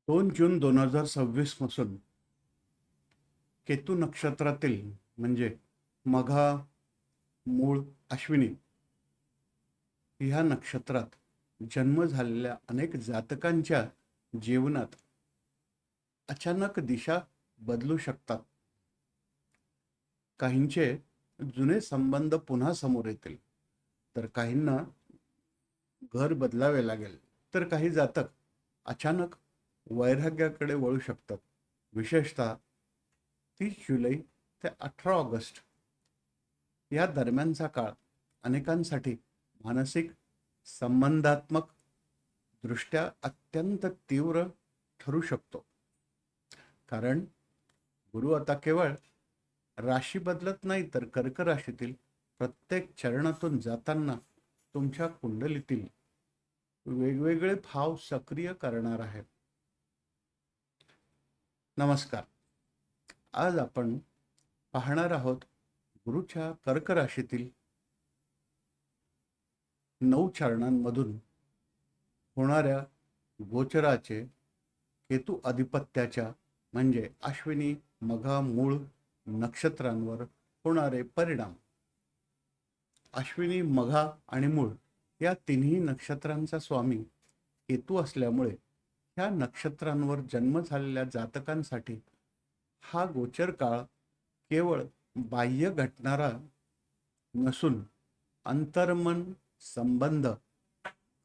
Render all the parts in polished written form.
2 जून 2026 पासून केतू नक्षत्रातील म्हणजे मघा, मूळ, अश्विनी ह्या नक्षत्रात जन्म झालेल्या अनेक जातकांच्या जीवनात अचानक दिशा बदलू शकतात. काहींचे जुने संबंध पुन्हा समोर येतील, तर काहींना घर बदलावे लागेल, तर काही जातक अचानक वैराग्याकडे वळू शकतात. विशेषतः 30 जुलै ते 18 ऑगस्ट या दरम्यानचा काळ अनेकांसाठी मानसिक, संबंधात्मक दृष्ट्या अत्यंत तीव्र ठरू शकतो. कारण गुरु आता केवळ राशी बदलत नाही, तर कर्क राशीतील प्रत्येक चरणातून जाताना तुमच्या कुंडलीतील वेगवेगळे भाव सक्रिय करणार आहे. नमस्कार. आज आपण पाहणार आहोत गुरुच्या कर्क राशीतील 9 चरणांमधून होणाऱ्या गोचराचे केतू अधिपत्याच्या म्हणजे अश्विनी, मघा, मूळ नक्षत्रांवर होणारे परिणाम. अश्विनी, मघा आणि मूळ या तिन्ही नक्षत्रांचा स्वामी केतू असल्यामुळे ह्या नक्षत्रांवर जन्म झालेल्या जातकांसाठी हा गोचर काळ केवळ बाह्य घटणारा नसून अंतर्मन, संबंध,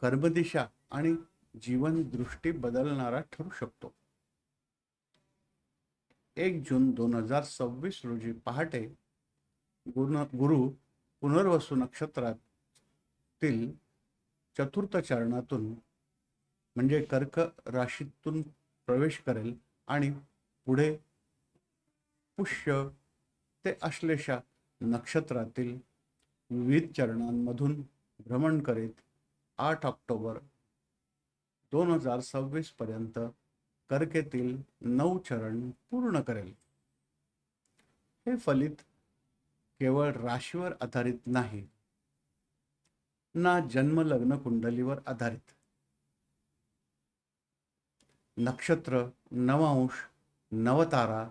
कर्मदिशा आणि जीवन दृष्टी बदलणारा ठरू शकतो. 1 जून 2026 रोजी पहाटे गुरु पुनर्वसू नक्षत्रातील चतुर्थ चरणातून म्हणजे कर्क राशीतून प्रवेश करेल आणि पुढे पुष्य ते अश्लेषा नक्षत्रातील विविध चरणांमधून भ्रमण करीत 8 ऑक्टोबर 2026 पर्यंत कर्केतील 9 चरण पूर्ण करेल. हे फलित केवळ राशीवर आधारित नाही, ना जन्म लग्न कुंडलीवर आधारित. नक्षत्र, नवांश, नवतारा,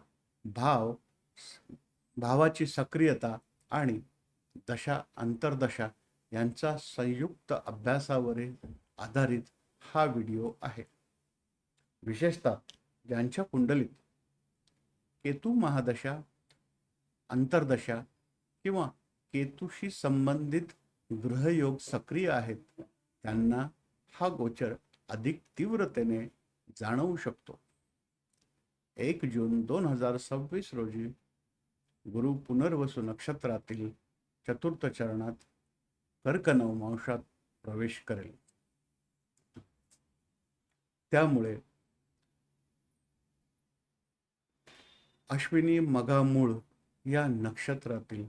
भावाची सक्रियता आणि दशा अंतर्दशा यांचा संयुक्त अभ्यासावर आधारित हा व्हिडिओ आहे. विशेषतः ज्यांच्या कुंडलीत केतू महादशा, अंतर्दशा किंवा केतूशी संबंधित ग्रहयोग सक्रिय आहेत, त्यांना हा गोचर अधिक तीव्रतेने जाणवू शकतो. 1 जून 2026 रोजी गुरु पुनर्वसू नक्षत्रातील चतुर्थ चरणात कर्क नवमांशात प्रवेश करेल. त्यामुळे अश्विनी, मघा, मूळ या नक्षत्रातील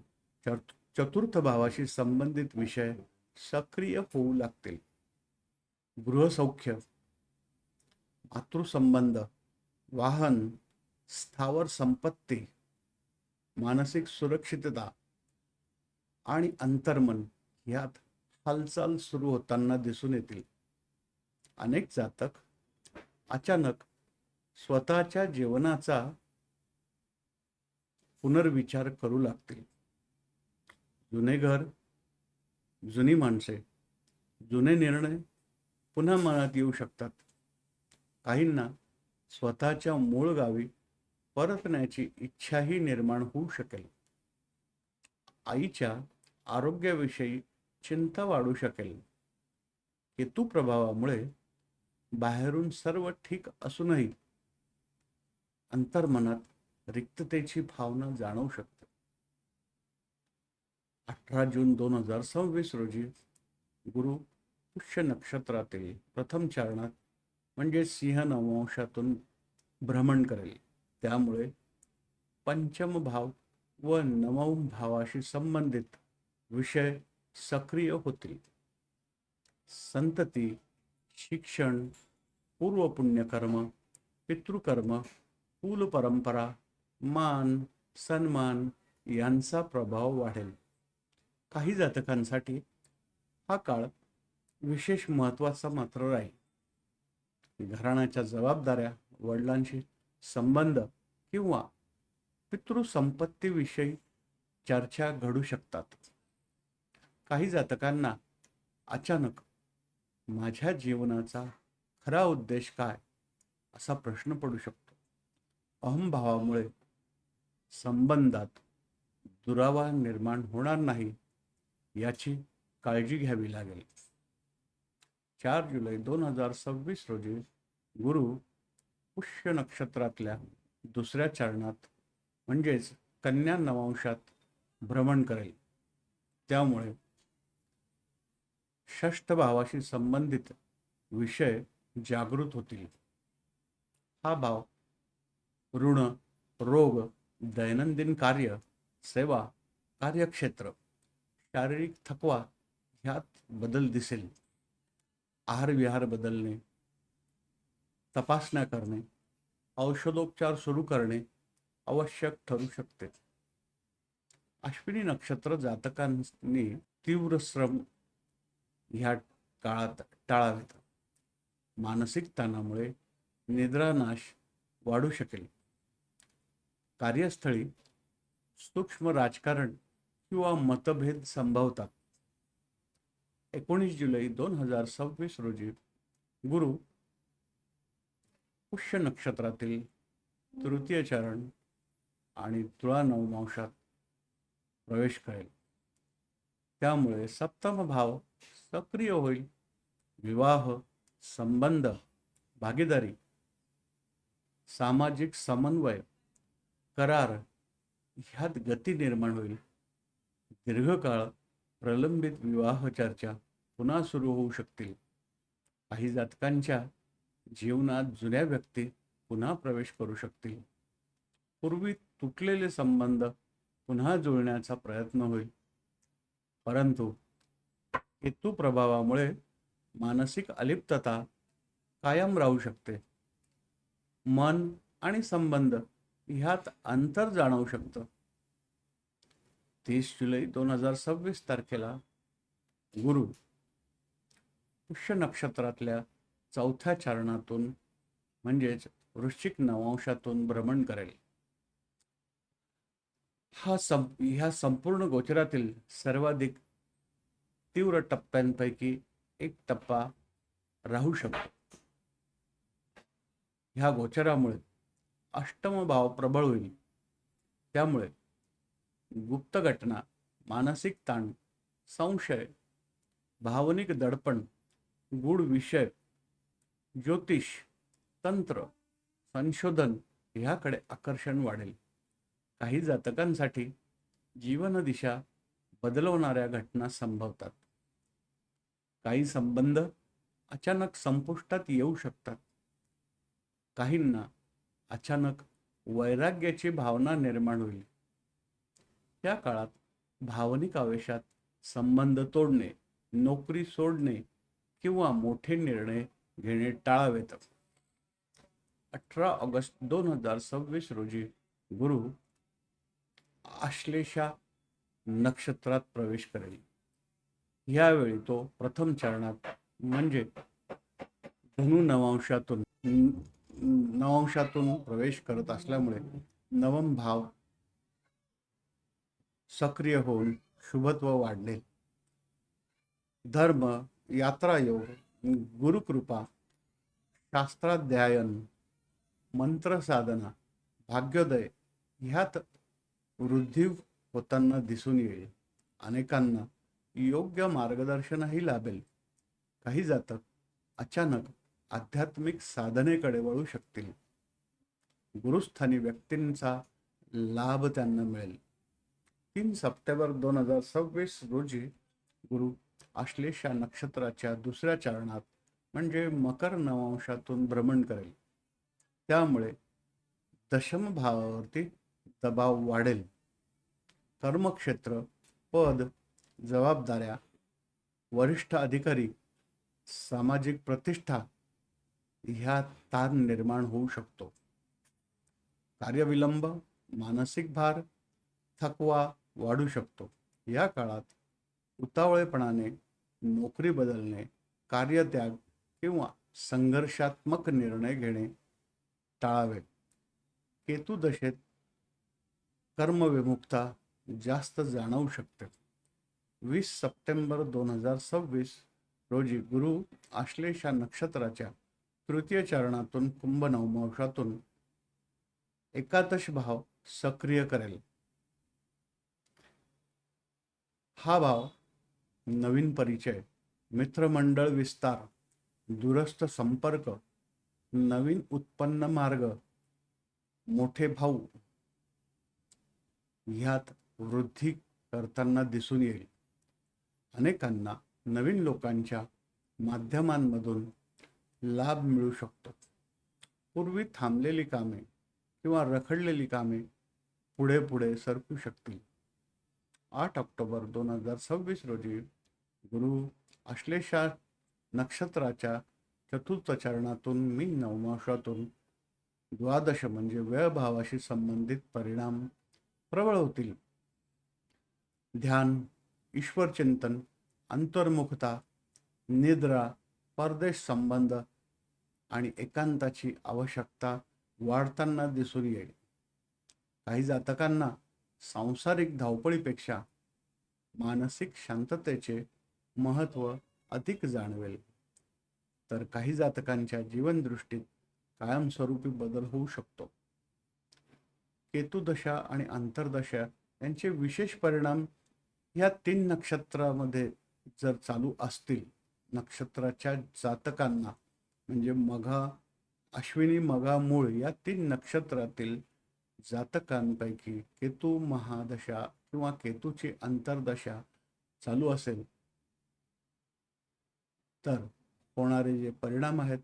चतुर्थ भावाशी संबंधित विषय सक्रिय होऊ लागतील. गृहसौख्य, मातृसंबंध, वाहन, स्थावर संपत्ती, मानसिक सुरक्षितता आणि अंतर्मन यात हालचाल सुरू होताना दिसून येतील. अनेक जातक अचानक स्वतःच्या जीवनाचा पुनर्विचार करू लागतील. जुने घर, जुनी माणसे, जुने निर्णय पुन्हा मनात येऊ शकतात. काहींना स्वतःच्या मूळ गावी परतण्याची इच्छाही निर्माण होऊ शकेल. आईच्या आरोग्याविषयी चिंता वाढू शकेल. केतू प्रभावामुळे बाहेरून सर्व ठीक असूनही अंतर्मनात रिक्ततेची भावना जाणवू शकते. 18 जून 2026 रोजी गुरु पुष्य नक्षत्रातील प्रथम चरणात म्हणजे सिंह नवमांशातून भ्रमण करेल. त्यामुळे पंचम भाव व नवम भावाशी संबंधित विषय सक्रिय होतील. संतती, शिक्षण, पूर्व पुण्यकर्म, पितृकर्म, कुल परंपरा, मान, सन्मान यांचा प्रभाव वाढेल. काही जातकांसाठी हा काळ विशेष महत्त्वाचा मात्र राहील. घराण्याच्या जबाबदाऱ्या वडिलांशी संबंध किंवा पितृसंपत्तीविषयी चर्चा घडू शकतात. काही जातकांना अचानक माझ्या जीवनाचा खरा उद्देश काय असा प्रश्न पडू शकतो. अहंभावामुळे संबंधात दुरावा निर्माण होणार नाही याची काळजी घ्यावी लागेल. 4 जुलै 2026 रोजी गुरु पुष्य नक्षत्रातल्या दुसऱ्या चरणात म्हणजेच कन्या नवांशात भ्रमण करेल. त्यामुळे षष्ठ भावाशी संबंधित विषय जागृत होतील. हा भाव ऋण, रोग, दैनंदिन कार्य, सेवा, कार्यक्षेत्र, शारीरिक थकवा ह्यात बदल दिसेल. आहार विहार बदलणे, तपासण्या करणे, औषधोपचार सुरू करणे आवश्यक ठरू शकते. अश्विनी नक्षत्र जातकांनी तीव्र श्रम ह्या काळात टाळावेत. मानसिक ताणामुळे निद्रानाश वाढू शकेल. कार्यस्थळी सूक्ष्म राजकारण किंवा मतभेद संभवतात. 19 जुलै 2026 रोजी गुरु पुष्य नक्षत्रातील तृतीय चरण आणि तुळा नवमांशात प्रवेश करेल. त्यामुळे सप्तम भाव सक्रिय होईल. विवाह, संबंध, भागीदारी, सामाजिक समन्वय, करार ह्यात गती निर्माण होईल. दीर्घकाळ प्रलंबित विवाह चर्चा पुन्हा सुरू होऊ शकतील. काही जातकांच्या जीवनात जुन्या व्यक्ती पुन्हा प्रवेश करू शकतील. पूर्वी तुटलेले संबंध पुन्हा जुळण्याचा प्रयत्न होईल. परंतु केतू प्रभावामुळे मानसिक अलिप्तता कायम राहू शकते. मन आणि संबंध ह्यात अंतर जाणवू शकतं. 30 जुलै 2026 तारखेला गुरु पुष्य नक्षत्रातल्या चौथ्या चरणातून म्हणजेच वृश्चिक नवांशातून भ्रमण करेल. ह्या संपूर्ण गोचरातील सर्वाधिक तीव्र टप्प्यांपैकी एक टप्पा राहू शकतो. ह्या गोचरामुळे अष्टम भाव प्रबळ होईल. त्यामुळे गुप्त घटना, मानसिक ताण, संशय, भावनिक दडपण, गूढ विषय, ज्योतिष, तंत्र, संशोधन ह्याकडे आकर्षण वाढेल. काही जातकांसाठी जीवन दिशा बदलवणाऱ्या घटना संभवतात. काही संबंध अचानक संपुष्टात येऊ शकतात. काहींना अचानक वैराग्याची भावना निर्माण होईल. या काळात भावनिक आवेशात संबंध तोडणे, नोकरी सोडणे किंवा मोठे निर्णय घेणे टाळावेत. 18 ऑगस्ट 2026 रोजी गुरु आश्लेषा नक्षत्रात प्रवेश करेल. यावेळी तो प्रथम चरणात म्हणजे धनु नवांशातून प्रवेश करत असल्यामुळे नवम भाव सक्रिय होऊन शुभत्व वाढले. धर्म, यात्रा योग, गुरुकृपा, शास्त्राध्ययन, मंत्र साधना, भाग्योदय ह्यात वृद्धी होताना दिसून येईल. अनेकांना योग्य मार्गदर्शनही लाभेल. काही जातक अचानक आध्यात्मिक साधनेकडे वळू शकतील. गुरुस्थानी व्यक्तींचा लाभ त्यांना मिळेल. 3 सप्टेंबर 2026 रोजी गुरु आश्लेषा नक्षत्राच्या दुसऱ्या चरणात म्हणजे मकर नवांशातून भ्रमण करेल. त्यामुळे दशम भावावरती दबाव वाढेल. कर्मक्षेत्र, पद, जबाबदाऱ्या, वरिष्ठ अधिकारी, सामाजिक प्रतिष्ठा ह्या ताण निर्माण होऊ शकतो. कार्यविलंब, मानसिक भार, थकवा वाढू शकतो. या काळात उतावळेपणाने नोकरी बदलणे, कार्यत्याग किंवा संघर्षात्मक निर्णय घेणे टाळावे. केतू दशेत कर्मविमुक्ता जास्त जाणवू शकते. 20 सप्टेंबर 2026 रोजी गुरु आश्लेषा नक्षत्राच्या तृतीय चरणातून कुंभ नवमांशातून एकादश भाव सक्रिय करेल. हा भाव नवीन परिचय, मित्रमंडळ विस्तार, दूरस्थ संपर्क, नवीन उत्पन्न मार्ग, मोठे भाऊ ह्यात वृद्धी करताना दिसून येईल. अनेकांना नवीन लोकांच्या माध्यमांमधून लाभ मिळू शकतो. पूर्वी थांबलेली कामे किंवा रखडलेली कामे पुढे पुढे सरकू शकतील. 8 ऑक्टोबर 2026 रोजी गुरु आश्लेषा नक्षत्राच्या चतुर्थ चरणातून मीन नवमांशातून द्वादश म्हणजे व्ययभावाशी संबंधित परिणाम प्रबळ होतील. ध्यान, ईश्वरचिंतन, अंतर्मुखता, निद्रा, परदेश संबंध आणि एकांताची आवश्यकता वाढताना दिसून येईल. काही जातकांना सांसारिक धावपळीपेक्षा मानसिक शांततेचे महत्त्व अधिक जाणवेल, तर काही जातकांच्या जीवनदृष्टीत कायमस्वरूपी बदल होऊ शकतो. केतुदशा आणि अंतर्दशा यांचे विशेष परिणाम या 3 नक्षत्रामध्ये जर चालू असतील, नक्षत्राच्या जातकांना म्हणजे मघा, अश्विनी, मघा, मूळ या 3 नक्षत्रातील जातकांपैकी केतू महादशा किंवा केतूची अंतर्दशा चालू असेल तर होणारे जे परिणाम आहेत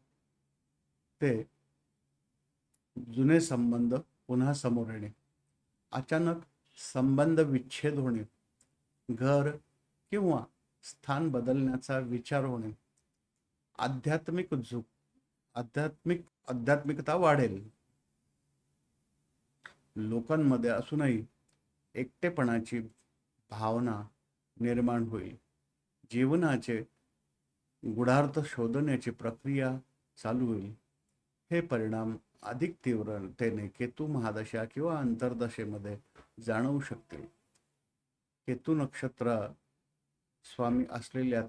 ते जुने संबंध पुन्हा समोर येणे, अचानक संबंध विच्छेद होणे, घर किंवा स्थान बदलण्याचा विचार होणे, आध्यात्मिकता वाढेल. लोकांमध्ये असूनही एकटेपणाची भावना निर्माण होईल. जीवनाचे गुढार्थ शोधण्याची प्रक्रिया चालू होईल. हे परिणाम अधिक तीव्रतेने केतू महादशा किंवा अंतर्दशेमध्ये जाणवू शकतील. केतू नक्षत्र स्वामी असलेल्या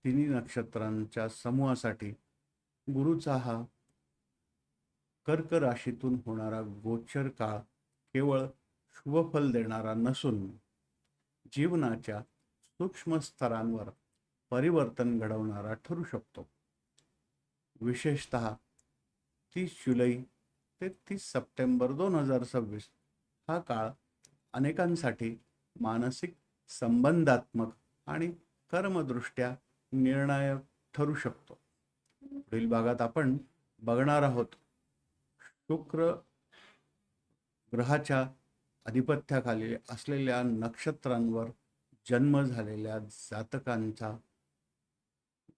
3 नक्षत्रांच्या समूहासाठी गुरुचा हा कर्क राशीतून होणारा गोचर काळ केवळ शुभफल देणारा नसून जीवनाच्या सूक्ष्म स्तरांवर परिवर्तन घडवणारा ठरू शकतो. विशेषतः 30 जुलै ते 30 सप्टेंबर 2026 हा काळ अनेकांसाठी मानसिक, संबंधात्मक आणि कर्मदृष्ट्या निर्णायक ठरू शकतो. पुढील भागात आपण बघणार आहोत शुक्र ग्रहाच्या अधिपत्याखाली असलेल्या नक्षत्रांवर जन्म झालेल्या जातकांचा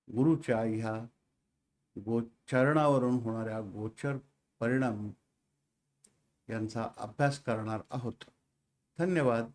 गुरुच्या ह्या गोचरणावरून होणाऱ्या गोचर परिणाम यांचा अभ्यास करणार आहोत. धन्यवाद.